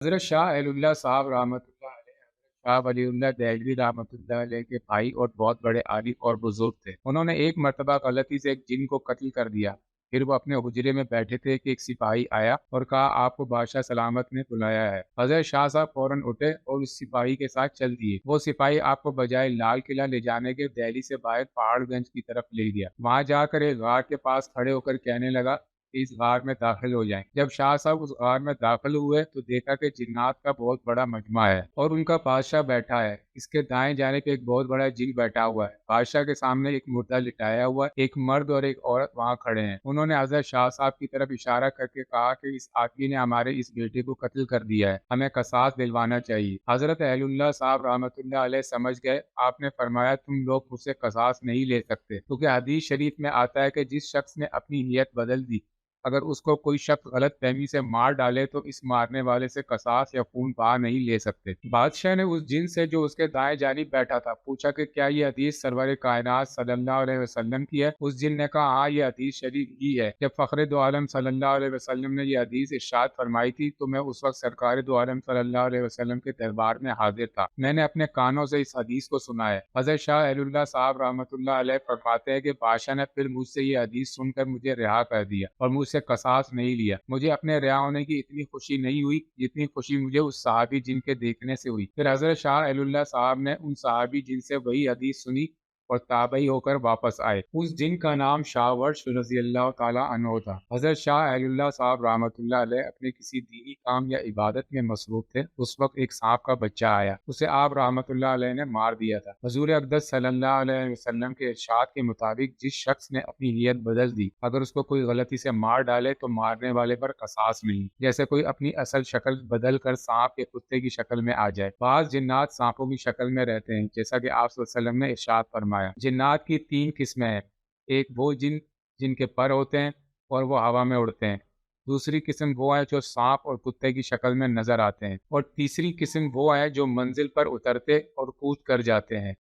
حضرت شاہ اللہ صاحب رحمۃ اللہ علیہ، شاہ ولی اللہ دہلوی رحمۃ اللہ علیہ کے بھائی اور بہت بڑے عالم اور بزرگ تھے۔ انہوں نے ایک مرتبہ غلطی سے ایک جن کو قتل کر دیا۔ پھر وہ اپنے حجرے میں بیٹھے تھے کہ ایک سپاہی آیا اور کہا آپ کو بادشاہ سلامت نے بلایا ہے۔ حضرت شاہ صاحب فوراً اٹھے اور اس سپاہی کے ساتھ چل دیے۔ وہ سپاہی آپ کو بجائے لال قلعہ لے جانے کے دہلی سے باہر پہاڑ گنج کی طرف لے گیا۔ وہاں جا کر ایک غار کے پاس کھڑے ہو کر کہنے لگا کہ اس غار میں داخل ہو جائیں۔ جب شاہ صاحب اس غار میں داخل ہوئے تو دیکھا کہ جنات کا بہت بڑا مجمع ہے اور ان کا بادشاہ بیٹھا ہے۔ اس کے دائیں جانب ایک بہت بڑا جن بیٹھا ہوا ہے۔ بادشاہ کے سامنے ایک مردہ لٹایا ہوا ہے، ایک مرد اور ایک عورت وہاں کھڑے ہیں۔ انہوں نے حضرت شاہ صاحب کی طرف اشارہ کر کے کہا کہ اس آدمی نے ہمارے اس بیٹے کو قتل کر دیا ہے، ہمیں قصاص دلوانا چاہیے۔ حضرت اہل اللہ صاحب رحمۃ اللہ علیہ سمجھ گئے۔ آپ نے فرمایا تم لوگ مجھ سے قصاص نہیں لے سکتے، کیونکہ حدیث شریف میں آتا ہے کہ جس شخص نے اپنی نیت بدل دی، اگر اس کو کوئی شخص غلط فہمی سے مار ڈالے تو اس مارنے والے سے قصاص یا خون بہا نہیں لے سکتے۔ بادشاہ نے اس جن سے جو اس کے دائیں جانب بیٹھا تھا پوچھا کہ کیا یہ حدیث سرور کائنات صلی اللہ علیہ وسلم کی ہے؟ اس جن نے کہا ہاں یہ حدیث شریف ہی ہے۔ جب فخر دو عالم صلی اللہ علیہ وسلم نے یہ حدیث ارشاد فرمائی تھی تو میں اس وقت سرکار دو عالم صلی اللہ علیہ وسلم کے دربار میں حاضر تھا۔ میں نے اپنے کانوں سے اس حدیث کو سنا ہے۔ حضرت شاہ اہل اللہ صاحب رحمۃ اللہ علیہ فرماتے ہیں کہ بادشاہ نے پھر مجھ سے یہ حدیث سن کر مجھے رہا کر دیا اور مجھ سے قصاص نہیں لیا۔ مجھے اپنے رہا ہونے کی اتنی خوشی نہیں ہوئی جتنی خوشی مجھے اس صحابی جن کے دیکھنے سے ہوئی۔ پھر حضرت شاہ اہل اللہ صاحب نے ان صحابی جن سے وہی حدیث سنی اور تابعی ہو کر واپس آئے۔ اس جن کا نام شاہ ورش رضی اللہ تعالیٰ عنہ تھا۔ حضرت شاہ اہل اللہ صاحب رحمۃ اللہ علیہ اپنے کسی دینی کام یا عبادت میں مصروف تھے۔ اس وقت ایک سانپ کا بچہ آیا، اسے آپ رحمۃ اللہ علیہ نے مار دیا تھا۔ حضور اقدس صلی اللہ علیہ وسلم کے ارشاد کے مطابق جس شخص نے اپنی نیت بدل دی، اگر اس کو کوئی غلطی سے مار ڈالے تو مارنے والے پر قصاص نہیں، جیسے کوئی اپنی اصل شکل بدل کر سانپ یا کتے کی شکل میں آ جائے۔ بعض جنات سانپوں کی شکل میں رہتے ہیں، جیسا کہ آپ صلی اللہ علیہ وسلم نے ارشاد فرمایا۔ جنات کی تین قسمیں ہیں، ایک وہ جن کے پر ہوتے ہیں اور وہ ہوا میں اڑتے ہیں، دوسری قسم وہ ہے جو سانپ اور کتے کی شکل میں نظر آتے ہیں، اور تیسری قسم وہ ہے جو منزل پر اترتے اور کود کر جاتے ہیں۔